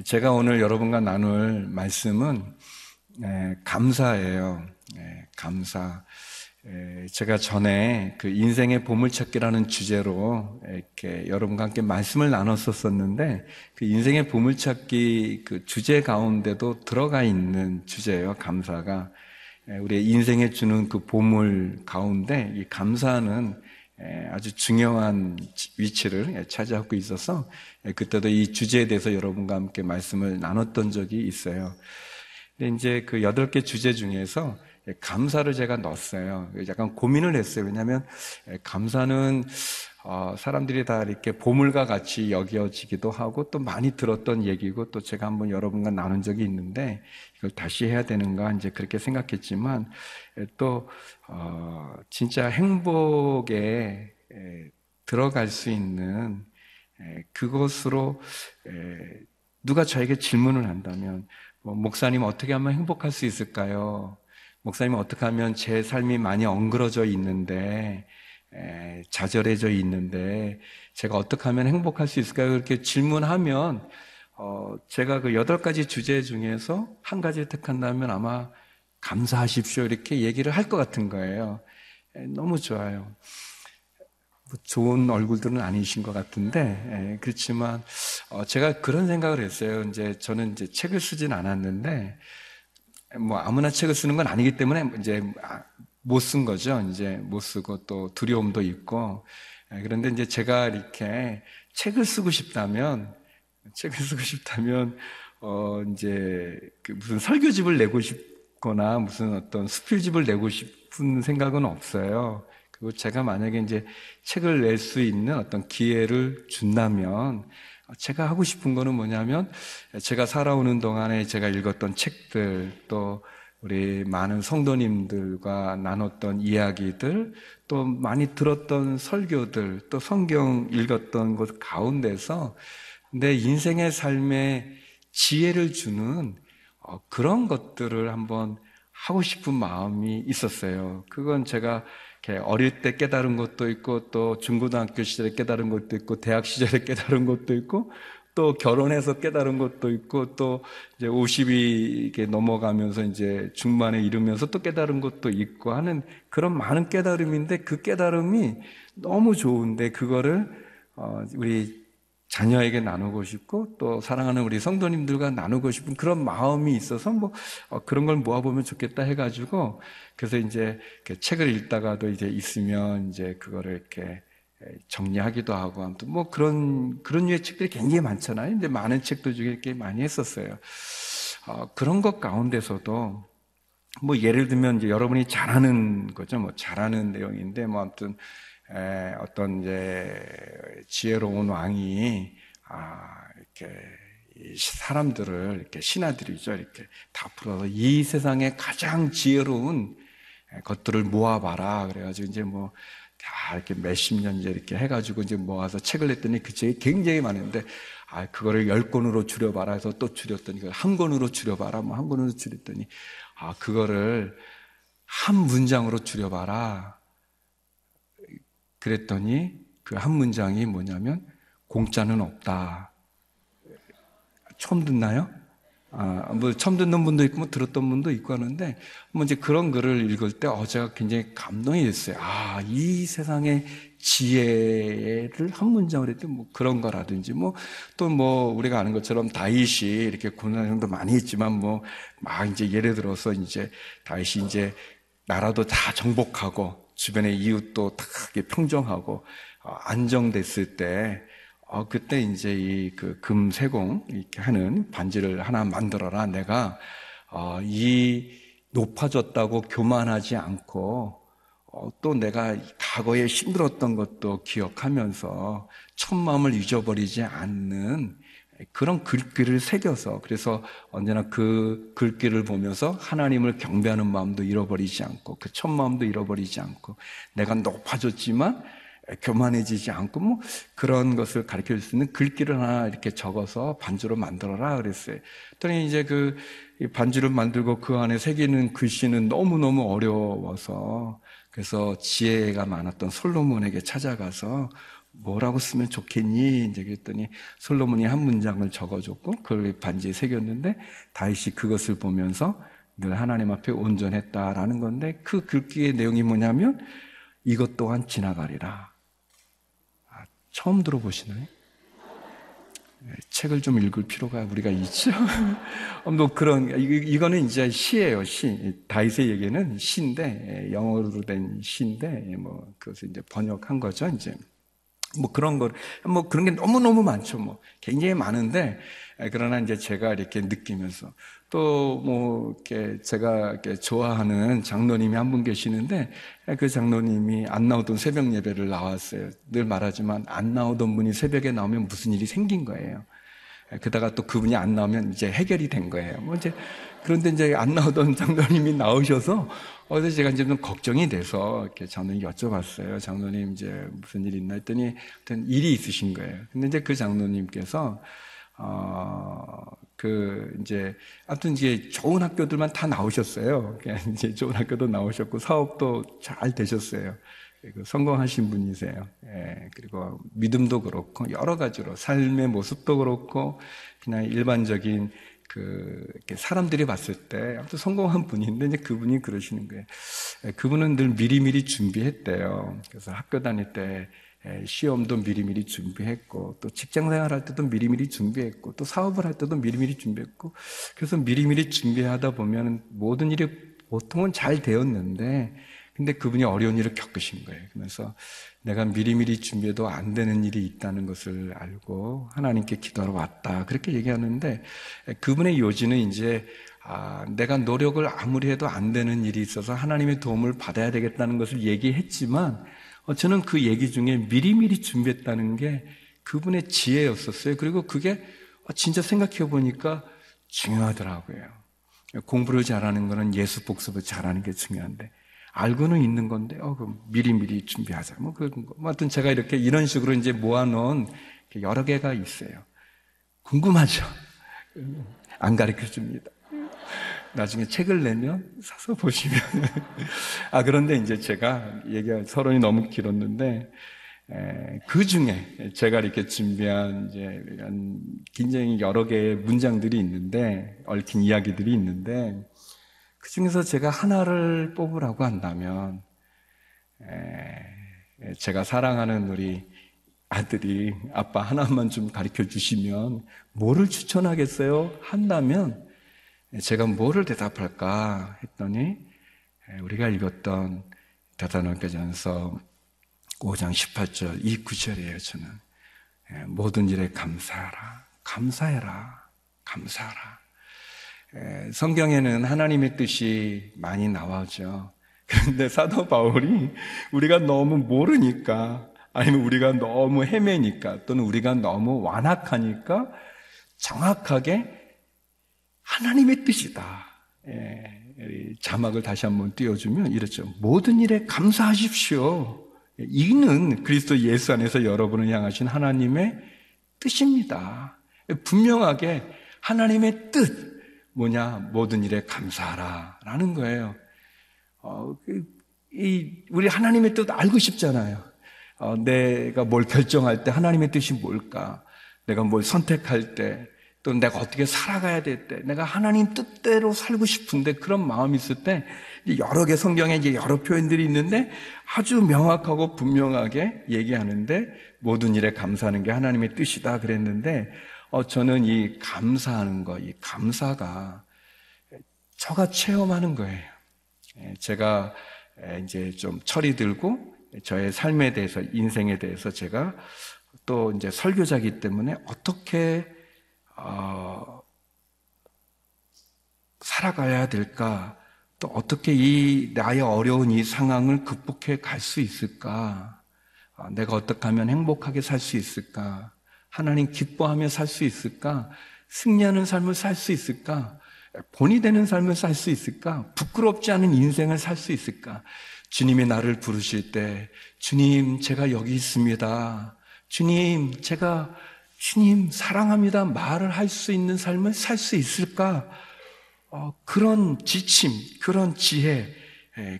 제가 오늘 여러분과 나눌 말씀은 감사예요. 감사. 제가 전에 그 인생의 보물찾기라는 주제로 이렇게 여러분과 함께 말씀을 나눴었는데, 그 인생의 보물찾기 그 주제 가운데도 들어가 있는 주제예요. 감사가 우리의 인생에 주는 그 보물 가운데 이 감사는 아주 중요한 위치를 차지하고 있어서 그때도 이 주제에 대해서 여러분과 함께 말씀을 나눴던 적이 있어요. 근데 이제 그 8개 주제 중에서 감사를 제가 넣었어요. 약간 고민을 했어요. 왜냐하면 감사는 사람들이 다 이렇게 보물과 같이 여겨지기도 하고 또 많이 들었던 얘기고, 또 제가 한번 여러분과 나눈 적이 있는데 이걸 다시 해야 되는가 이제 그렇게 생각했지만, 또 진짜 행복에 들어갈 수 있는 그것으로 누가 저에게 질문을 한다면, 목사님 어떻게 하면 행복할 수 있을까요? 목사님 어떻게 하면 제 삶이 많이 엉그러져 있는데, 좌절해져 있는데 제가 어떻게 하면 행복할 수 있을까요? 그렇게 질문하면 제가 그 8가지 주제 중에서 한 가지를 택한다면 아마 감사하십시오 이렇게 얘기를 할 것 같은 거예요. 너무 좋아요. 좋은 얼굴들은 아니신 것 같은데, 그렇지만 제가 그런 생각을 했어요. 이제 저는 이제 책을 쓰진 않았는데, 아무나 책을 쓰는 건 아니기 때문에 이제 못 쓴 거죠. 이제 못 쓰고 또 두려움도 있고. 그런데 이제 제가 이렇게 책을 쓰고 싶다면 이제 그 무슨 설교집을 내고 싶거나 무슨 어떤 수필집을 내고 싶은 생각은 없어요. 그리고 제가 만약에 이제 책을 낼 수 있는 어떤 기회를 준다면, 제가 하고 싶은 거는 뭐냐면, 제가 살아오는 동안에 제가 읽었던 책들, 또 우리 많은 성도님들과 나눴던 이야기들, 또 많이 들었던 설교들, 또 성경 읽었던 것 가운데서 내 인생의 삶에 지혜를 주는 그런 것들을 한번 하고 싶은 마음이 있었어요. 그건 제가 어릴 때 깨달은 것도 있고, 또 중고등학교 시절에 깨달은 것도 있고, 대학 시절에 깨달은 것도 있고, 또 결혼해서 깨달은 것도 있고, 또 이제 50이 넘어가면서 이제 중반에 이르면서 또 깨달은 것도 있고 하는 그런 많은 깨달음인데, 그 깨달음이 너무 좋은데 그거를 우리 자녀에게 나누고 싶고, 또 사랑하는 우리 성도님들과 나누고 싶은 그런 마음이 있어서 그런 걸 모아보면 좋겠다 해가지고, 그래서 이제 책을 읽다가도 이제 있으면 이제 그거를 이렇게 정리하기도 하고, 아무튼 그런 류의 책들이 굉장히 많잖아요. 근데 많은 책들 중에 이렇게 많이 했었어요. 그런 것 가운데서도 예를 들면 이제 여러분이 잘 아는 거죠. 잘하는 내용인데, 아무튼 어떤 이제 지혜로운 왕이 이렇게 사람들을 이렇게 신하들이죠, 이렇게 다 풀어서 이 세상에 가장 지혜로운 것들을 모아봐라. 그래가지고 이제 다 이렇게 몇십 년째 이렇게 해가지고 이제 모아서 책을 냈더니 그 책이 굉장히 많은데, 그거를 10권으로 줄여봐라 해서 또 줄였더니, 그걸 한 권으로 줄여봐라, 한 권으로 줄였더니, 그거를 한 문장으로 줄여봐라. 그랬더니 그 한 문장이 뭐냐면, 공짜는 없다. 처음 듣나요? 처음 듣는 분도 있고, 들었던 분도 있고 하는데, 이제 그런 글을 읽을 때, 제가 굉장히 감동이 됐어요. 이 세상의 지혜를 한 문장으로 했더니 그런 거라든지, 또 우리가 아는 것처럼 다윗이 이렇게 고난도 많이 했지만, 이제 예를 들어서 이제 다윗이 이제 나라도 다 정복하고, 주변의 이웃도 다 평정하고, 안정됐을 때, 그때 이제 이 금세공 이렇게 하는 반지를 하나 만들어라. 내가 이 높아졌다고 교만하지 않고, 또 내가 과거에 힘들었던 것도 기억하면서 첫 마음을 잊어버리지 않는 그런 글귀를 새겨서, 그래서 언제나 그 글귀를 보면서 하나님을 경배하는 마음도 잃어버리지 않고, 그 첫 마음도 잃어버리지 않고, 내가 높아졌지만 교만해지지 않고, 그런 것을 가르쳐 줄 수 있는 글귀를 하나 이렇게 적어서 반주로 만들어라 그랬어요. 그랬더니 이제 그 반주를 만들고 그 안에 새기는 글씨는 너무너무 어려워서, 그래서 지혜가 많았던 솔로몬에게 찾아가서 뭐라고 쓰면 좋겠니? 이제 그랬더니 솔로몬이 한 문장을 적어줬고 그걸 반지에 새겼는데 다윗이 그것을 보면서 늘 하나님 앞에 온전했다라는 건데 그 글귀의 내용이 뭐냐면 이것 또한 지나가리라. 처음 들어보시나요? 책을 좀 읽을 필요가 우리가 있죠. 뭐 그런 이거는 이제 시예요. 시. 다윗의 얘기는 시인데 영어로 된 시인데 뭐 그것을 이제 번역한 거죠. 이제 뭐 그런 거 뭐 그런 게 너무 많죠. 뭐 굉장히 많은데 그러나 이제 제가 이렇게 느끼면서 또 뭐 이렇게 제가 이렇게 좋아하는 장로님이 한 분 계시는데 그 장로님이 안 나오던 새벽 예배를 나왔어요. 늘 말하지만 안 나오던 분이 새벽에 나오면 무슨 일이 생긴 거예요. 그다가 또 그분이 안 나오면 이제 해결이 된 거예요. 뭐 이제 그런데 이제 안 나오던 장로님이 나오셔서 그래서 제가 이제 좀 걱정이 돼서 이렇게 장로님 여쭤봤어요. 장로님 이제 무슨 일 있나 했더니 하여튼 일이 있으신 거예요. 근데 이제 그 장로님께서 이제 아무튼 이제 좋은 학교들만 다 나오셨어요. 이제 좋은 학교도 나오셨고 사업도 잘 되셨어요. 성공하신 분이세요. 예, 그리고 믿음도 그렇고 여러 가지로 삶의 모습도 그렇고 그냥 일반적인 이렇게 사람들이 봤을 때 아무튼 성공한 분인데 이제 그분이 그러시는 거예요. 예, 그분은 늘 미리미리 준비했대요. 그래서 학교 다닐 때 시험도 미리미리 준비했고 또 직장생활 할 때도 미리미리 준비했고 또 사업을 할 때도 미리미리 준비했고 그래서 미리미리 준비하다 보면 모든 일이 보통은 잘 되었는데 근데 그분이 어려운 일을 겪으신 거예요. 그래서 내가 미리미리 준비해도 안 되는 일이 있다는 것을 알고 하나님께 기도하러 왔다. 그렇게 얘기하는데 그분의 요지는 이제 내가 노력을 아무리 해도 안 되는 일이 있어서 하나님의 도움을 받아야 되겠다는 것을 얘기했지만 저는 그 얘기 중에 미리미리 준비했다는 게 그분의 지혜였었어요. 그리고 그게 진짜 생각해 보니까 중요하더라고요. 공부를 잘하는 거는 예수 복습을 잘하는 게 중요한데 알고는 있는 건데, 그럼 미리미리 준비하자. 뭐, 그런 거. 하여튼 제가 이런 식으로 이제 모아놓은 여러 개가 있어요. 궁금하죠? 안 가르쳐 줍니다. 나중에 책을 내면 사서 보시면. 그런데 이제 제가 서론이 너무 길었는데, 그 중에 제가 이렇게 준비한 이제 굉장히 여러 개의 문장들이 있는데, 얽힌 이야기들이 있는데, 그 중에서 제가 하나를 뽑으라고 한다면 제가 사랑하는 우리 아들이 아빠 하나만 좀 가르쳐 주시면 뭐를 추천하겠어요? 한다면 제가 뭐를 대답할까 했더니 우리가 읽었던 데살로니가전서 5장 18절 이 구절이에요. 저는 모든 일에 감사하라, 감사해라, 감사하라. 성경에는 하나님의 뜻이 많이 나와죠. 그런데 사도 바울이 우리가 너무 모르니까 아니면 우리가 너무 헤매니까 또는 우리가 너무 완악하니까 정확하게 하나님의 뜻이다. 자막을 다시 한번 띄워주면 이렇죠. 모든 일에 감사하십시오. 이는 그리스도 예수 안에서 여러분을 향하신 하나님의 뜻입니다. 분명하게 하나님의 뜻 뭐냐? 모든 일에 감사하라 라는 거예요. 우리 하나님의 뜻 알고 싶잖아요. 내가 뭘 결정할 때 하나님의 뜻이 뭘까? 내가 뭘 선택할 때, 또 내가 어떻게 살아가야 될 때, 내가 하나님 뜻대로 살고 싶은데 그런 마음이 있을 때 여러 개 성경에 이제 여러 표현들이 있는데 아주 명확하고 분명하게 얘기하는데 모든 일에 감사하는 게 하나님의 뜻이다 그랬는데 저는 이 감사하는 거, 이 감사가 저가 체험하는 거예요. 제가 이제 좀 철이 들고 저의 삶에 대해서, 인생에 대해서 제가 또 이제 설교자이기 때문에 어떻게 살아가야 될까? 또 어떻게 이 나의 어려운 이 상황을 극복해 갈 수 있을까? 내가 어떻게 하면 행복하게 살 수 있을까? 하나님 기뻐하며 살 수 있을까? 승리하는 삶을 살 수 있을까? 본이 되는 삶을 살 수 있을까? 부끄럽지 않은 인생을 살 수 있을까? 주님이 나를 부르실 때 주님 제가 여기 있습니다. 주님 사랑합니다 말을 할 수 있는 삶을 살 수 있을까? 그런 지침, 그런 지혜,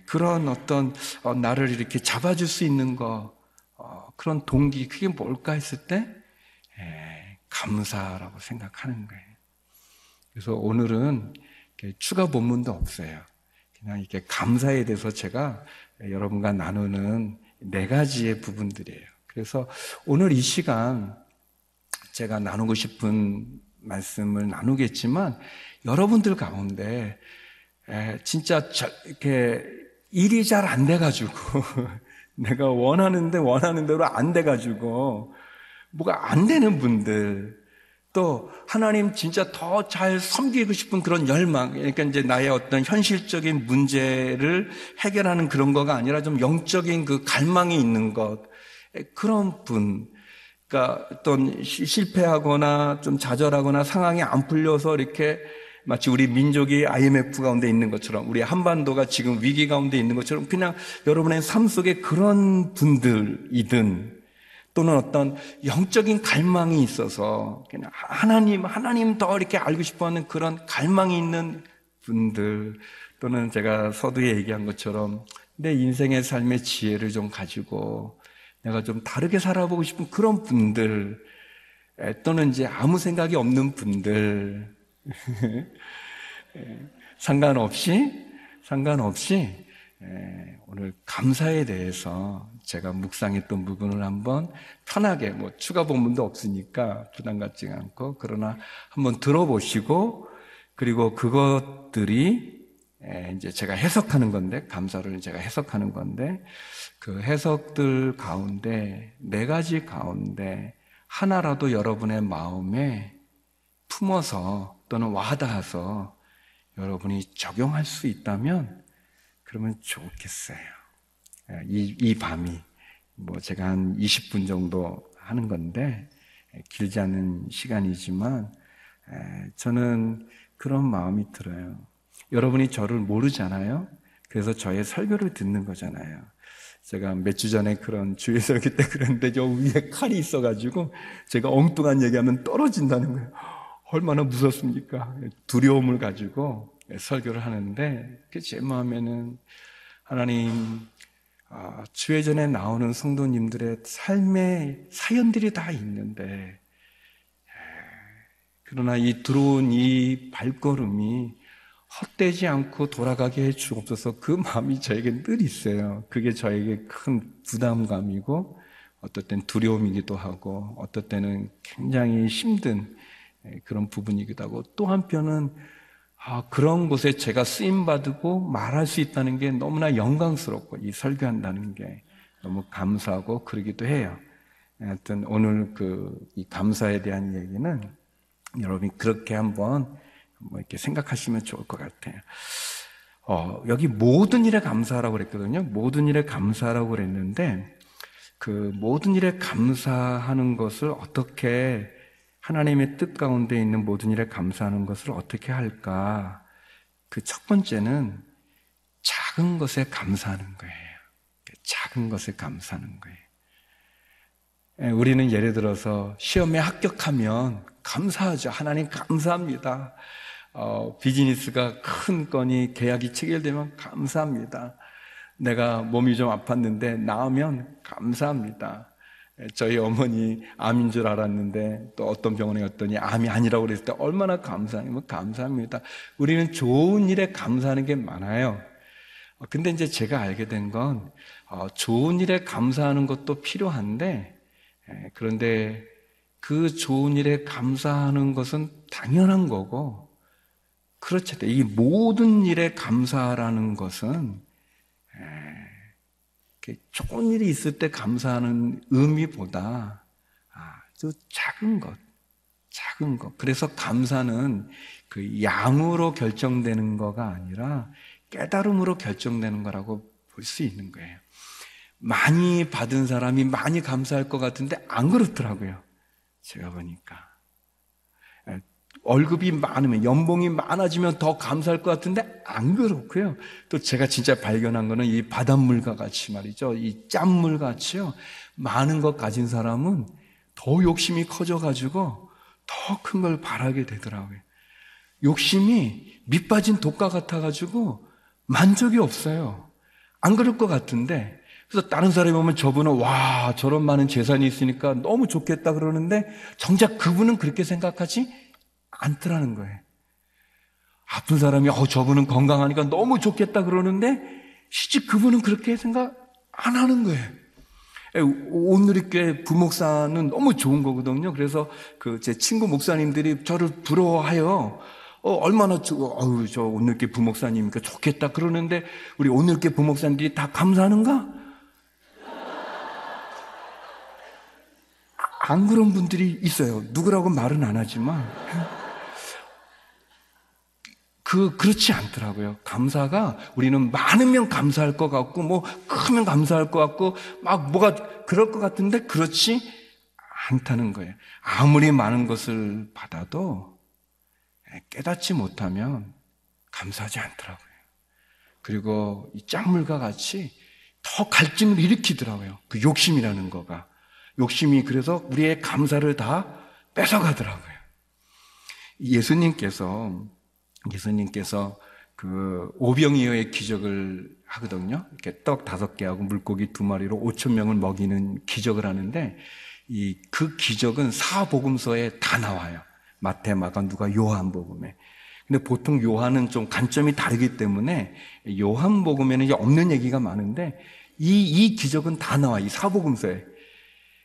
그런 어떤 나를 이렇게 잡아줄 수 있는 거 그런 동기, 그게 뭘까 했을 때 감사라고 생각하는 거예요. 그래서 오늘은 추가 본문도 없어요. 그냥 이렇게 감사에 대해서 제가 여러분과 나누는 4가지의 부분들이에요. 그래서 오늘 이 시간 제가 나누고 싶은 말씀을 나누겠지만 여러분들 가운데 진짜 이렇게 일이 잘 안 돼가지고 내가 원하는 대로 안 돼가지고 뭐가 안 되는 분들, 또 하나님 진짜 더 잘 섬기고 싶은 그런 열망, 그러니까 이제 나의 어떤 현실적인 문제를 해결하는 그런 거가 아니라 좀 영적인 그 갈망이 있는 것, 그런 분, 그러니까 어떤 실패하거나 좀 좌절하거나 상황이 안 풀려서 이렇게 마치 우리 민족이 IMF 가운데 있는 것처럼, 우리 한반도가 지금 위기 가운데 있는 것처럼 그냥 여러분의 삶 속에 그런 분들이든, 또는 어떤 영적인 갈망이 있어서 그냥 하나님 더 이렇게 알고 싶어하는 그런 갈망이 있는 분들, 또는 제가 서두에 얘기한 것처럼 내 인생의 삶의 지혜를 좀 가지고 내가 좀 다르게 살아보고 싶은 그런 분들, 또는 이제 아무 생각이 없는 분들, 상관없이 오늘 감사에 대해서 제가 묵상했던 부분을 한번 편하게, 뭐 추가 본문도 없으니까 부담 갖지 않고, 그러나 한번 들어보시고, 그리고 그것들이 이제 제가 해석하는 건데, 감사를 제가 해석하는 건데, 그 해석들 가운데 4가지 가운데 하나라도 여러분의 마음에 품어서 또는 와닿아서 여러분이 적용할 수 있다면 그러면 좋겠어요. 이 밤이 뭐 제가 한 20분 정도 하는 건데 길지 않은 시간이지만 저는 그런 마음이 들어요. 여러분이 저를 모르잖아요. 그래서 저의 설교를 듣는 거잖아요. 제가 몇 주 전에 그런 주일설교 때 그랬는데 저 위에 칼이 있어가지고 제가 엉뚱한 얘기하면 떨어진다는 거예요. 얼마나 무섭습니까? 두려움을 가지고 설교를 하는데 제 마음에는 하나님, 주회전에 나오는 성도님들의 삶의 사연들이 다 있는데, 그러나 이 들어온 이 발걸음이 헛되지 않고 돌아가게 해 주옵소서. 그 마음이 저에게 늘 있어요. 그게 저에게 큰 부담감이고 어떨 땐 두려움이기도 하고 어떨 때는 굉장히 힘든 그런 부분이기도 하고, 또 한편은 그런 곳에 제가 쓰임받고 말할 수 있다는 게 너무나 영광스럽고 이 설교한다는 게 너무 감사하고 그러기도 해요. 하여튼 오늘 이 감사에 대한 얘기는 여러분이 그렇게 한번 이렇게 생각하시면 좋을 것 같아요. 여기 모든 일에 감사하라고 그랬거든요. 모든 일에 감사하라고 그랬는데 그 모든 일에 감사하는 것을 어떻게, 하나님의 뜻 가운데 있는 모든 일에 감사하는 것을 어떻게 할까? 그 첫 번째는 작은 것에 감사하는 거예요. 작은 것에 감사하는 거예요. 우리는 예를 들어서 시험에 합격하면 감사하죠. 하나님 감사합니다. 비즈니스가 큰 건이 계약이 체결되면 감사합니다. 내가 몸이 좀 아팠는데 나으면 감사합니다. 저희 어머니 암인 줄 알았는데 또 어떤 병원에 갔더니 암이 아니라고 그랬을 때 얼마나 감사해요. 감사합니다. 우리는 좋은 일에 감사하는 게 많아요. 근데 이제 제가 알게 된 건 좋은 일에 감사하는 것도 필요한데, 그런데 그 좋은 일에 감사하는 것은 당연한 거고, 그렇지 않다. 이 모든 일에 감사라는 것은 좋은 일이 있을 때 감사하는 의미보다 아주 작은 것. 그래서 감사는 그 양으로 결정되는 거가 아니라 깨달음으로 결정되는 거라고 볼 수 있는 거예요. 많이 받은 사람이 많이 감사할 것 같은데 안 그렇더라고요. 제가 보니까. 월급이 많으면, 연봉이 많아지면 더 감사할 것 같은데 안 그렇고요. 또 제가 진짜 발견한 거는 이 바닷물과 같이 말이죠. 이 짠물 같이요. 많은 것 가진 사람은 더 욕심이 커져가지고 더 큰 걸 바라게 되더라고요. 욕심이 밑 빠진 독과 같아가지고 만족이 없어요. 안 그럴 것 같은데 그래서 다른 사람이 보면 저분은 와, 저런 많은 재산이 있으니까 너무 좋겠다 그러는데 정작 그분은 그렇게 생각하지 않더라는 거예요. 아픈 사람이 저분은 건강하니까 너무 좋겠다 그러는데 실제 그분은 그렇게 생각 안 하는 거예요. 온누리교회 부목사는 너무 좋은 거거든요. 그래서 제 친구 목사님들이 저를 부러워하여 얼마나 저 온누리교회 부목사님이니까 좋겠다 그러는데 우리 온누리교회 부목사님들이 다 감사하는가? 안 그런 분들이 있어요. 누구라고 말은 안 하지만 그렇지 않더라고요. 감사가 우리는 많으면 감사할 것 같고 뭐 크면 감사할 것 같고 막 뭐가 그럴 것 같은데 그렇지 않다는 거예요. 아무리 많은 것을 받아도 깨닫지 못하면 감사하지 않더라고요. 그리고 이 짠물과 같이 더 갈증을 일으키더라고요. 그 욕심이라는 거가. 욕심이 그래서 우리의 감사를 다 뺏어가더라고요. 예수님께서 그 오병이어의 기적을 하거든요. 이렇게 떡 5개하고 물고기 2마리로 5,000명을 먹이는 기적을 하는데 그 기적은 사복음서에 다 나와요. 마태, 마가, 누가, 요한복음에. 근데 보통 요한은 좀 관점이 다르기 때문에 요한복음에는 없는 얘기가 많은데 이 기적은 다 나와, 이 사복음서에.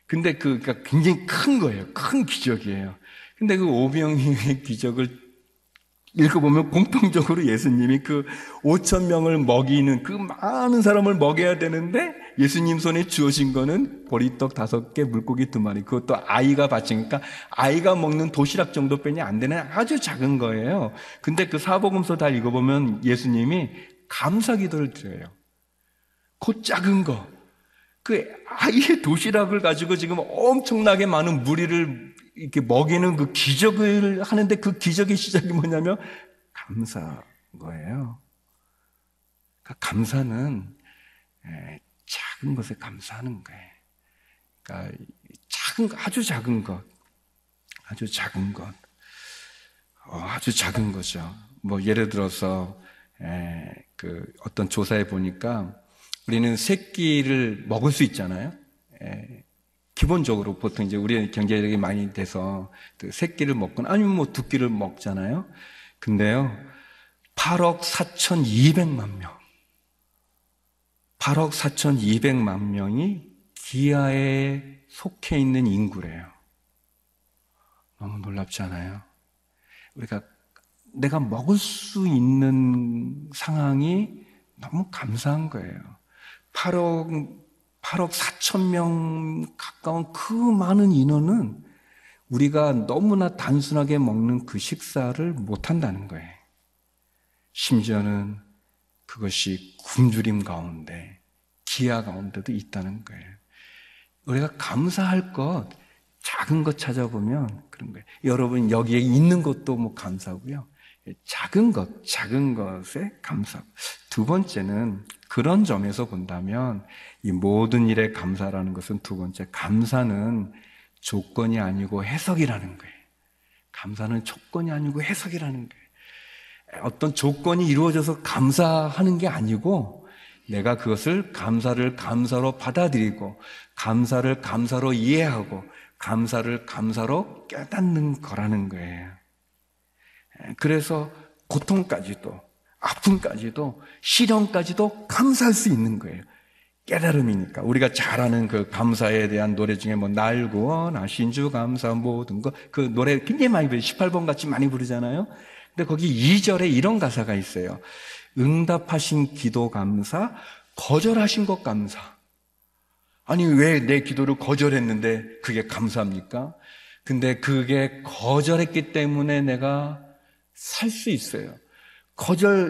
근데 그러니까 굉장히 큰 거예요. 큰 기적이에요. 근데 그 오병이어의 기적을 읽어보면 공통적으로 예수님이 그 5,000명을 먹이는 그 많은 사람을 먹여야 되는데 예수님 손에 주어진 거는 보리떡 5개, 물고기 2마리. 그것도 아이가 바치니까 아이가 먹는 도시락 정도 뿐이 안 되는 아주 작은 거예요. 근데 그 사복음서 다 읽어보면 예수님이 감사 기도를 드려요. 그 작은 거. 그 아이의 도시락을 가지고 지금 엄청나게 많은 무리를 이렇게 먹이는 그 기적을 하는데 그 기적의 시작이 뭐냐면 감사인 거예요. 그러니까 감사는 작은 것에 감사하는 거예요. 그러니까 아주 작은 것, 아주 작은 것, 아주 작은 거죠. 뭐 예를 들어서 그 어떤 조사에 보니까 우리는 새끼를 먹을 수 있잖아요. 기본적으로 보통 이제 우리는 경제력이 많이 돼서 새끼를 먹거나 아니면 뭐 2끼를 먹잖아요. 근데요, 8억 4,200만 명. 8억 4,200만 명이 기아에 속해 있는 인구래요. 너무 놀랍지 않아요? 내가 먹을 수 있는 상황이 너무 감사한 거예요. 8억 4천 명 가까운 그 많은 인원은 우리가 너무나 단순하게 먹는 그 식사를 못한다는 거예요. 심지어는 그것이 굶주림 가운데, 기아 가운데도 있다는 거예요. 우리가 감사할 것, 작은 것 찾아보면 그런 거예요. 여러분 여기에 있는 것도 뭐 감사고요. 작은 것에 감사. 두 번째는 그런 점에서 본다면 이 모든 일에 감사라는 것은 두 번째, 감사는 조건이 아니고 해석이라는 거예요. 감사는 조건이 아니고 해석이라는 거예요. 어떤 조건이 이루어져서 감사하는 게 아니고 내가 그것을 감사를 감사로 받아들이고 감사를 감사로 이해하고 감사를 감사로 깨닫는 거라는 거예요. 그래서 고통까지도 아픔까지도 시련까지도 감사할 수 있는 거예요. 깨달음이니까. 우리가 잘 아는 그 감사에 대한 노래 중에 뭐 날 구원하신 주 감사 모든 것, 그 노래 굉장히 많이 부르죠. 18번 같이 많이 부르잖아요. 근데 거기 2절에 이런 가사가 있어요. 응답하신 기도 감사, 거절하신 것 감사. 아니 왜 내 기도를 거절했는데 그게 감사합니까? 근데 그게 거절했기 때문에 내가 살 수 있어요.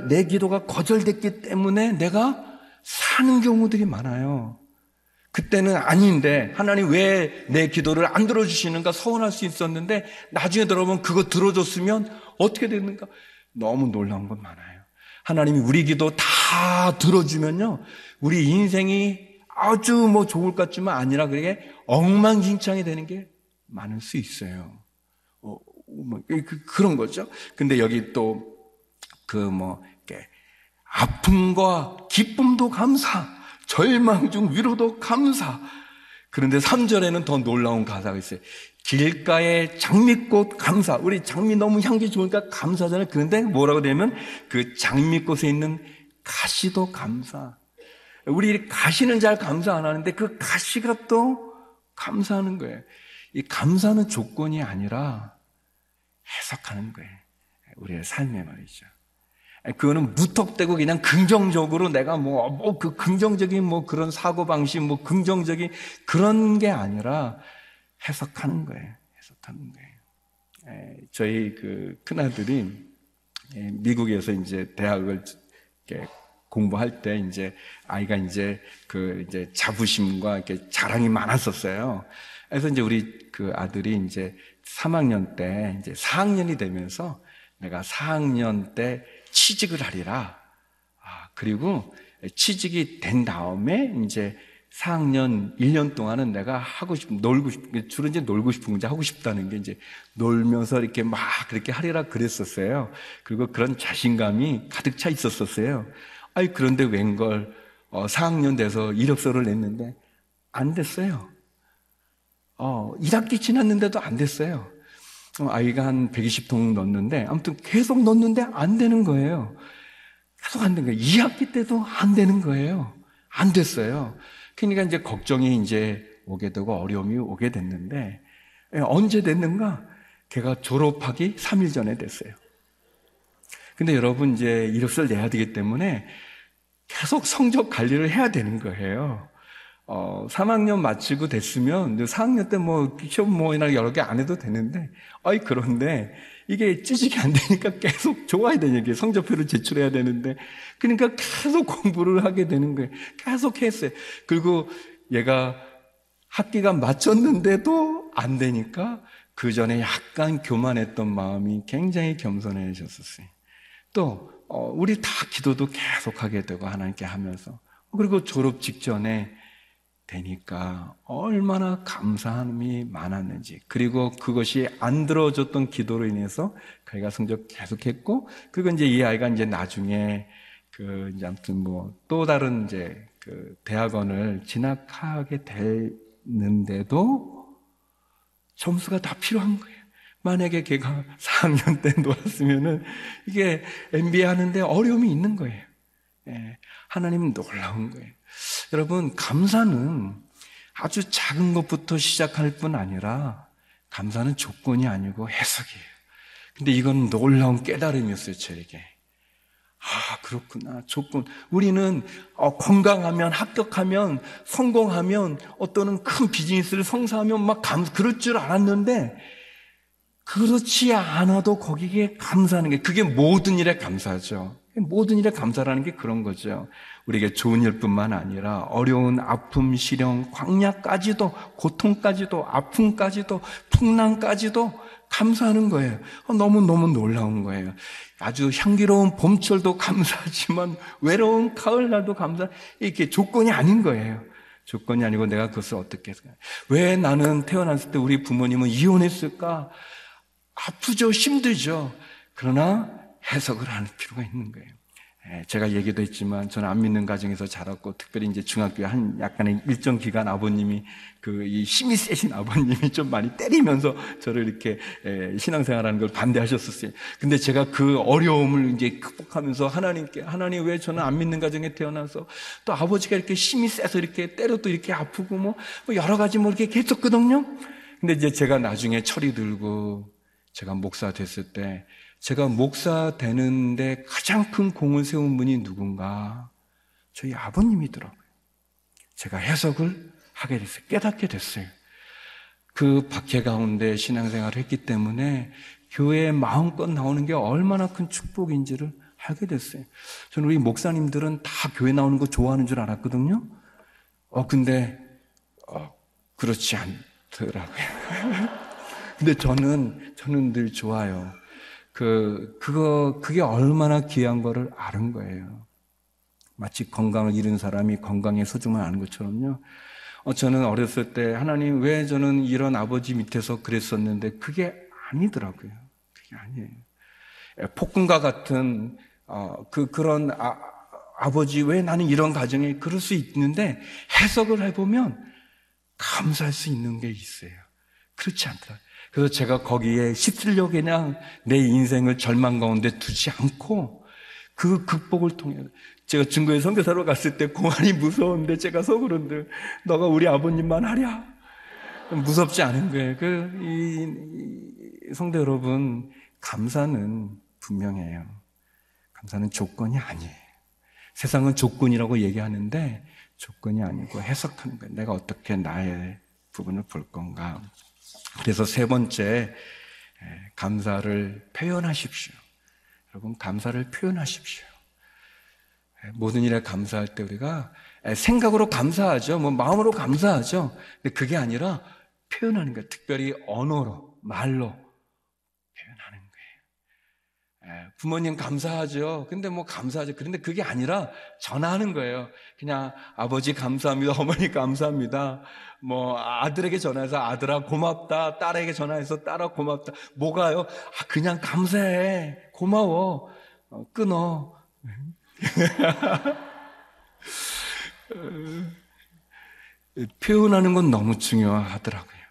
내 기도가 거절됐기 때문에 내가 사는 경우들이 많아요. 그때는 아닌데 하나님 왜 내 기도를 안 들어주시는가 서운할 수 있었는데 나중에 들어보면 그거 들어줬으면 어떻게 됐는가? 너무 놀라운 건 많아요. 하나님이 우리 기도 다 들어주면요 우리 인생이 아주 뭐 좋을 것 같지만 아니라 그게 엉망진창이 되는 게 많을 수 있어요. 그런 거죠. 근데 여기 또 아픔과 기쁨도 감사, 절망 중 위로도 감사. 그런데 3절에는 더 놀라운 가사가 있어요. 길가에 장미꽃 감사. 우리 장미 너무 향기 좋으니까 감사잖아요. 그런데 뭐라고 되면 그 장미꽃에 있는 가시도 감사. 우리 가시는 잘 감사 안 하는데 그 가시가 또 감사하는 거예요. 이 감사는 조건이 아니라 해석하는 거예요. 우리의 삶에 말이죠. 그거는 무턱대고 그냥 긍정적으로 내가 그 긍정적인 그런 사고방식, 긍정적인 그런 게 아니라 해석하는 거예요. 해석하는 거예요. 저희 그 큰아들이 미국에서 이제 대학을 이렇게 공부할 때 이제 아이가 이제 자부심과 이렇게 자랑이 많았었어요. 그래서 이제 우리 그 아들이 이제 3학년 때 이제 4학년이 되면서 내가 4학년 때 취직을 하리라. 그리고 취직이 된 다음에 이제 4학년 1년 동안은 내가 주로 이제 놀고 싶은 게 하고 싶다는 게 이제 놀면서 이렇게 막 그렇게 하리라 그랬었어요. 그리고 그런 자신감이 가득 차 있었었어요. 그런데 웬걸 4학년 돼서 이력서를 냈는데 안 됐어요. 1학기 지났는데도 안 됐어요. 아이가 한 120통 넣었는데 아무튼 계속 넣었는데 안 되는 거예요. 계속 안 된 거예요. 2학기 때도 안 되는 거예요. 안 됐어요. 그러니까 이제 걱정이 이제 오게 되고 어려움이 오게 됐는데 언제 됐는가? 걔가 졸업하기 3일 전에 됐어요. 근데 여러분 이제 이력서를 내야 되기 때문에 계속 성적 관리를 해야 되는 거예요. 3학년 마치고 됐으면 4학년 때 시험이나 여러 개 안 해도 되는데 그런데 이게 찌직이 안 되니까 계속 좋아야 되는 게 성적표를 제출해야 되는데 그러니까 계속 공부를 하게 되는 거예요. 계속 했어요. 그리고 얘가 학기가 마쳤는데도 안 되니까 그 전에 약간 교만했던 마음이 굉장히 겸손해졌었어요. 또 우리 다 기도도 계속하게 되고 하나님께 하면서 그리고 졸업 직전에 되니까 얼마나 감사함이 많았는지 그리고 그것이 안 들어줬던 기도로 인해서 그이가 성적 계속했고 그리고 이제 이 아이가 이제 나중에 이제 아무튼 또 다른 이제 대학원을 진학하게 됐는데도 점수가 다 필요한 거예요. 만약에 걔가 4학년 때 놓았으면은 이게 MBA 하는데 어려움이 있는 거예요. 하나님은 놀라운 거예요. 여러분, 감사는 아주 작은 것부터 시작할 뿐 아니라 감사는 조건이 아니고 해석이에요. 근데 이건 놀라운 깨달음이었어요, 저에게. 그렇구나. 조건. 우리는 건강하면, 합격하면, 성공하면, 어떤 큰 비즈니스를 성사하면 그럴 줄 알았는데 그렇지 않아도 거기에 감사하는 게 그게 모든 일에 감사죠. 모든 일에 감사라는 게 그런 거죠. 우리에게 좋은 일뿐만 아니라 어려운 아픔, 시련, 광야까지도 고통까지도 아픔까지도 풍랑까지도 감사하는 거예요. 너무너무 놀라운 거예요. 아주 향기로운 봄철도 감사하지만 외로운 가을날도 이게 조건이 아닌 거예요. 조건이 아니고 내가 그것을 어떻게 했을까? 왜 나는 태어났을 때 우리 부모님은 이혼했을까? 아프죠, 힘들죠. 그러나 해석을 하는 필요가 있는 거예요. 제가 얘기도 했지만 저는 안 믿는 가정에서 자랐고 특별히 이제 중학교에 한 약간의 일정 기간 아버님이 이 힘이 세신 아버님이 좀 많이 때리면서 저를 이렇게 신앙생활하는 걸 반대하셨었어요. 근데 제가 그 어려움을 이제 극복하면서 하나님 왜 저는 안 믿는 가정에 태어나서 또 아버지가 이렇게 힘이 세서 이렇게 때려도 이렇게 아프고 여러 가지 이렇게 했었거든요. 근데 이제 제가 나중에 철이 들고 제가 목사 됐을 때 제가 목사 되는데 가장 큰 공을 세운 분이 누군가? 저희 아버님이더라고요. 제가 해석을 하게 됐어요. 깨닫게 됐어요. 그 박해 가운데 신앙생활을 했기 때문에 교회에 마음껏 나오는 게 얼마나 큰 축복인지를 알게 됐어요. 저는 우리 목사님들은 다 교회 나오는 거 좋아하는 줄 알았거든요. 근데 그렇지 않더라고요. 근데 저는 늘 좋아요. 그게 얼마나 귀한 거를 아는 거예요. 마치 건강을 잃은 사람이 건강의 소중함을 아는 것처럼요. 저는 어렸을 때 하나님 왜 저는 이런 아버지 밑에서 그랬었는데 그게 아니더라고요. 그게 아니에요. 폭군과 같은 그런 아버지, 왜 나는 이런 가정에 그럴 수 있는데 해석을 해보면 감사할 수 있는 게 있어요. 그렇지 않더라. 그래서 제가 거기에 휩쓸려 그냥 내 인생을 절망 가운데 두지 않고 그 극복을 통해 제가 중국에 선교사로 갔을 때 공안이 무서운데 제가 속으로는 너가 우리 아버님만 하랴. 무섭지 않은 거예요. 성도 여러분, 감사는 분명해요. 감사는 조건이 아니에요. 세상은 조건이라고 얘기하는데 조건이 아니고 해석하는 거예요. 내가 어떻게 나의 부분을 볼 건가. 그래서 세 번째, 감사를 표현하십시오. 여러분, 감사를 표현하십시오. 모든 일에 감사할 때 우리가 생각으로 감사하죠. 마음으로 감사하죠. 근데 그게 아니라 표현하는 거예요. 특별히 언어로, 말로 표현하는 거예요. 부모님 감사하죠. 근데 감사하죠. 그런데 그게 아니라 전하는 거예요. 그냥 아버지 감사합니다. 어머니 감사합니다. 아들에게 전화해서 아들아 고맙다. 딸에게 전화해서 딸아 고맙다. 뭐가요? 그냥 감사해. 고마워. 끊어. 표현하는 건 너무 중요하더라고요.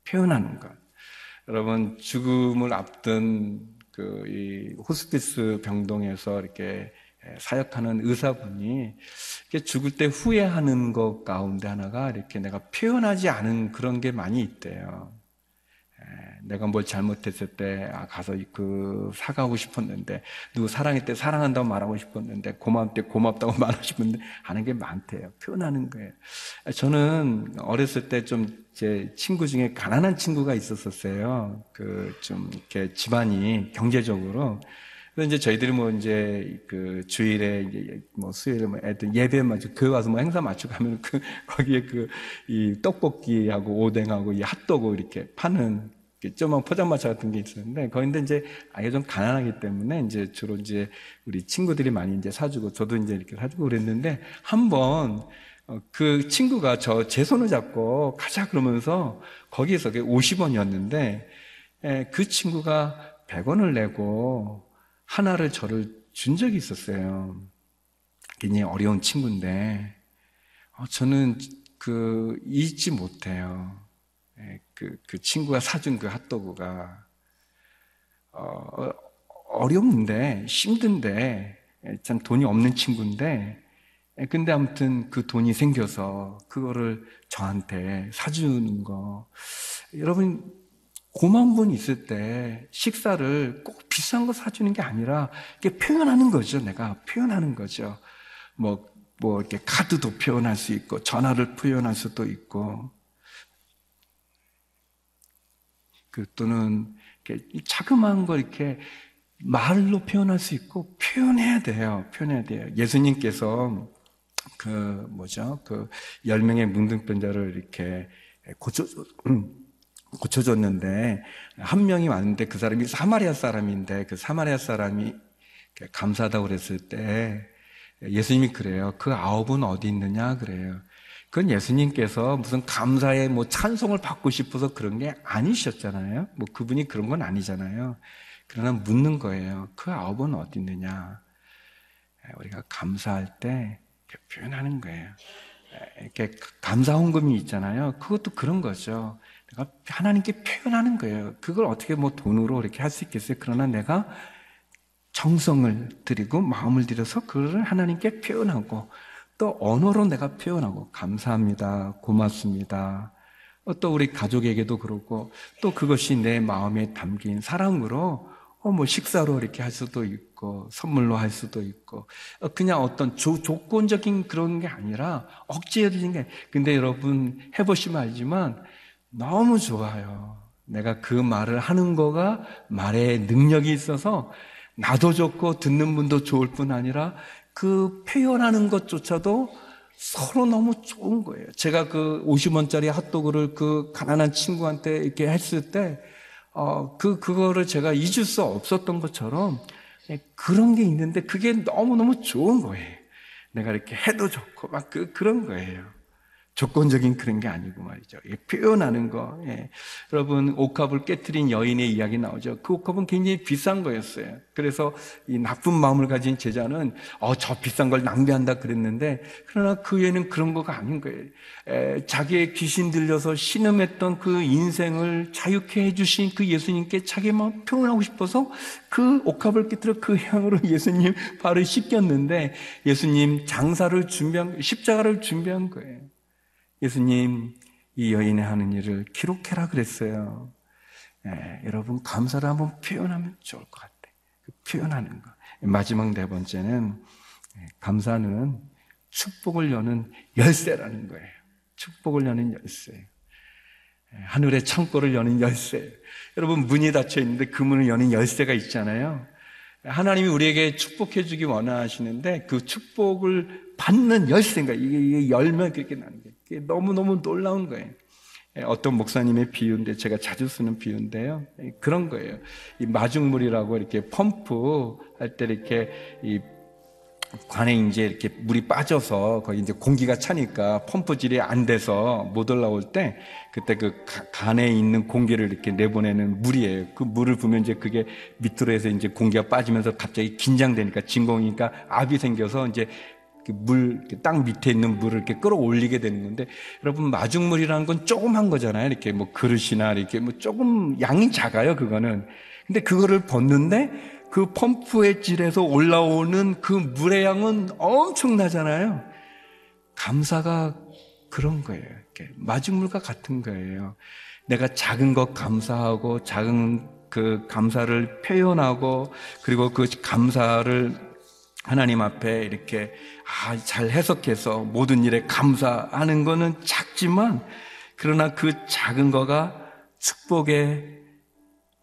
표현하는 것. 여러분, 죽음을 앞둔 이 호스피스 병동에서 이렇게 사역하는 의사분이 이렇게 죽을 때 후회하는 것 가운데 하나가 이렇게 내가 표현하지 않은 그런 게 많이 있대요. 내가 뭘 잘못했을 때 가서 사과하고 싶었는데, 누구 사랑할 때 사랑한다고 말하고 싶었는데, 고마울 때 고맙다고 말하고 싶었는데 하는 게 많대요. 표현하는 거예요. 저는 어렸을 때 좀 제 친구 중에 가난한 친구가 있었어요. 좀 이렇게 집안이 경제적으로. 그래서 이제 저희들이 주일에 수요일에 애들 예배 맞추고 교회 와서 행사 맞추고 하면 거기에 이 떡볶이하고 오뎅하고 이 핫도그 이렇게 파는 조그만 포장마차 같은 게 있었는데, 거긴데 이제 아예 좀 가난하기 때문에 이제 주로 이제 우리 친구들이 많이 이제 사주고 저도 이제 이렇게 사주고 그랬는데, 한번 그 친구가 제 손을 잡고 가자 그러면서 거기에서 50원이었는데 그 친구가 100원을 내고 하나를 저를 준 적이 있었어요. 굉장히 어려운 친구인데 저는 잊지 못해요. 그 친구가 사준 그 핫도그가 어려운데 힘든데 참 돈이 없는 친구인데, 근데 아무튼 그 돈이 생겨서 그거를 저한테 사주는 거. 여러분, 고마운 분 있을 때 식사를 꼭 비싼 거 사주는 게 아니라 이게 표현하는 거죠. 내가 표현하는 거죠. 이렇게 카드도 표현할 수 있고 전화를 표현할 수도 있고, 또는 이렇게 자그마한 걸 이렇게 말로 표현할 수 있고 표현해야 돼요. 예수님께서 10명의 문둥병자를 이렇게 고쳐줬는데, 한 명이 왔는데 그 사람이 사마리아 사람인데, 그 사마리아 사람이 감사하다고 그랬을 때 예수님이 그래요. 그 9은 어디 있느냐 그래요. 그건 예수님께서 무슨 감사의 찬송을 받고 싶어서 그런 게 아니셨잖아요. 그분이 그런 건 아니잖아요. 그러나 묻는 거예요. 그 9은 어디 있느냐. 우리가 감사할 때 이렇게 표현하는 거예요. 이렇게 감사 헌금이 있잖아요. 그것도 그런 거죠. 내가 하나님께 표현하는 거예요. 그걸 어떻게 돈으로 이렇게 할 수 있겠어요? 그러나 내가 정성을 들이고 마음을 들여서 그걸 하나님께 표현하고, 또 언어로 내가 표현하고 감사합니다, 고맙습니다. 또 우리 가족에게도 그렇고, 또 그것이 내 마음에 담긴 사랑으로 식사로 이렇게 할 수도 있고 선물로 할 수도 있고, 그냥 어떤 조건적인 그런 게 아니라 억지해진 게. 근데 여러분 해보시면 알지만 너무 좋아요. 내가 그 말을 하는 거가 말의 능력이 있어서 나도 좋고 듣는 분도 좋을 뿐 아니라 그 표현하는 것조차도 서로 너무 좋은 거예요. 제가 50원짜리 핫도그를 그 가난한 친구한테 이렇게 했을 때 그거를 제가 잊을 수 없었던 것처럼 그런 게 있는데, 그게 너무너무 좋은 거예요. 내가 이렇게 해도 좋고 그런 거예요. 조건적인 그런 게 아니고 말이죠. 표현하는 거. 여러분, 옥합을 깨트린 여인의 이야기 나오죠. 그 옥합은 굉장히 비싼 거였어요. 그래서 이 나쁜 마음을 가진 제자는 저 비싼 걸 낭비한다 그랬는데, 그러나 그 애는 그런 거가 아닌 거예요. 자기의 귀신 들려서 신음했던 그 인생을 자유케 해주신 그 예수님께 자기 마음 표현하고 싶어서 그 옥합을 깨트려 그 향으로 예수님 발을 씻겼는데, 예수님 장사를 십자가를 준비한 거예요. 예수님, 이 여인의 하는 일을 기록해라 그랬어요. 여러분, 감사를 한번 표현하면 좋을 것 같아요. 표현하는 거. 마지막 네 번째는, 감사는 축복을 여는 열쇠라는 거예요. 축복을 여는 열쇠. 하늘의 창고를 여는 열쇠. 여러분, 문이 닫혀 있는데 그 문을 여는 열쇠가 있잖아요. 하나님이 우리에게 축복해 주기 원하시는데 그 축복을 받는 열쇠인가, 이게 열면 그렇게 나는 거예요. 이게 너무너무 놀라운 거예요. 어떤 목사님의 비유인데, 제가 자주 쓰는 비유인데요. 그런 거예요. 이 마중물이라고 이렇게 펌프 할 때 이렇게 이 관에 이제 이렇게 물이 빠져서 거기 이제 공기가 차니까 펌프질이 안 돼서 못 올라올 때, 그때 그 간에 있는 공기를 이렇게 내보내는 물이에요. 그 물을 부으면 이제 그게 밑으로 해서 이제 공기가 빠지면서 갑자기 긴장되니까 진공이니까 압이 생겨서 이제 땅 밑에 있는 물을 이렇게 끌어올리게 되는 건데, 여러분, 마중물이라는 건 조그만 거잖아요. 이렇게 뭐 그릇이나 이렇게 뭐 조금 양이 작아요, 그거는. 근데 그거를 붓는데 그 펌프의 질에서 올라오는 그 물의 양은 엄청나잖아요. 감사가 그런 거예요. 이렇게 마중물과 같은 거예요. 내가 작은 것 감사하고, 작은 그 감사를 표현하고, 그리고 그 감사를 하나님 앞에 이렇게 잘 해석해서 모든 일에 감사하는 거는 작지만, 그러나 그 작은 거가 축복의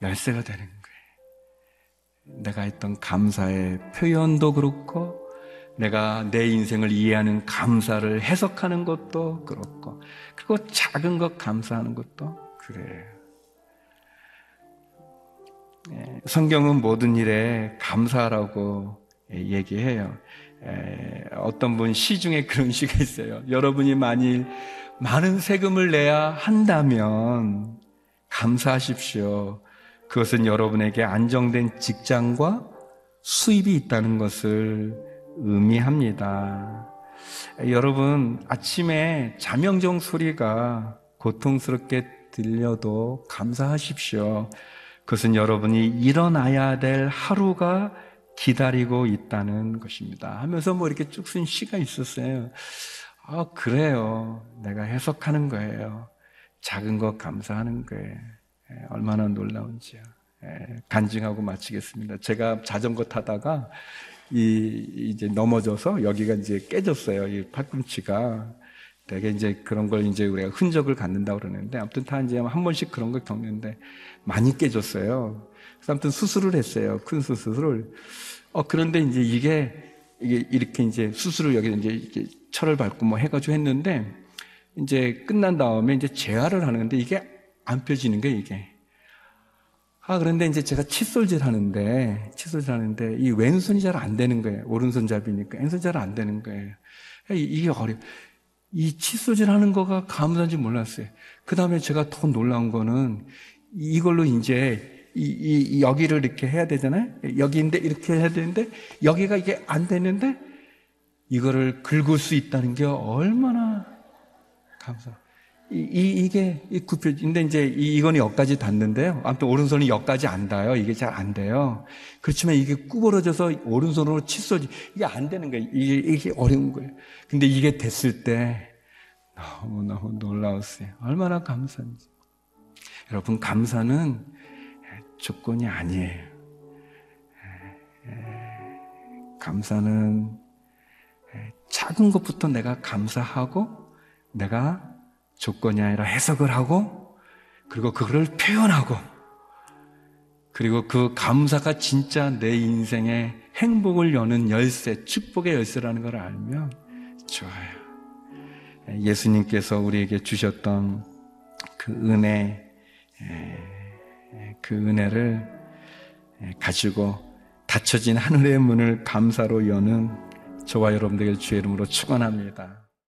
열쇠가 되는 거예요. 내가 했던 감사의 표현도 그렇고, 내가 내 인생을 이해하는 감사를 해석하는 것도 그렇고, 그리고 작은 것 감사하는 것도 그래요. 성경은 모든 일에 감사라고 얘기해요. 어떤 분 시 중에 그런 시가 있어요. 여러분이 만일 많은 세금을 내야 한다면 감사하십시오. 그것은 여러분에게 안정된 직장과 수입이 있다는 것을 의미합니다. 여러분, 아침에 자명종 소리가 고통스럽게 들려도 감사하십시오. 그것은 여러분이 일어나야 될 하루가 기다리고 있다는 것입니다. 하면서 뭐 이렇게 쭉 쓴 시가 있었어요. 그래요. 내가 해석하는 거예요. 작은 것 감사하는 거예요. 얼마나 놀라운지요. 간증하고 마치겠습니다. 제가 자전거 타다가 이제 넘어져서 여기가 이제 깨졌어요. 이 팔꿈치가. 되게 이제 그런 걸 이제 우리가 흔적을 갖는다고 그러는데, 아무튼 다 이제 한 번씩 그런 걸 겪는데 많이 깨졌어요. 그래서 아무튼 수술을 했어요. 큰 수술을. 그런데 이제 이게 이렇게 이제 수술을 여기 이제 이렇게 철을 밟고 뭐 해가지고 했는데, 이제 끝난 다음에 이제 재활을 하는데 이게 안 펴지는 거예요, 이게. 그런데 이제 제가 칫솔질 하는데 이 왼손이 잘 안 되는 거예요. 오른손잡이니까 왼손이 잘 안 되는 거예요. 이게 어려워. 이 칫솔질 하는 거가 감사한지 몰랐어요. 그 다음에 제가 더 놀라운 거는, 이걸로 이제 여기를 이렇게 해야 되잖아요. 여기인데 이렇게 해야 되는데 여기가 이게 안 되는데 이거를 긁을 수 있다는 게 얼마나 감사. 이게 굽혀진데, 이제 이건 여기까지 닿는데요. 아무튼 오른손이 여기까지 안 닿아요. 이게 잘 안 돼요. 그렇지만 이게 구부러져서 오른손으로 칫솔, 이게 안 되는 거예요. 이게 어려운 거예요. 근데 이게 됐을 때 너무너무 놀라웠어요. 얼마나 감사한지. 여러분, 감사는 조건이 아니에요. 감사는 작은 것부터 내가 감사하고, 내가 조건이 아니라 해석을 하고, 그리고 그거를 표현하고, 그리고 그 감사가 진짜 내 인생의 행복을 여는 열쇠, 축복의 열쇠라는 걸 알면 좋아요. 예수님께서 우리에게 주셨던 그 은혜, 그 은혜를 가지고 닫혀진 하늘의 문을 감사로 여는 저와 여러분들에게 주의 이름으로 축원합니다.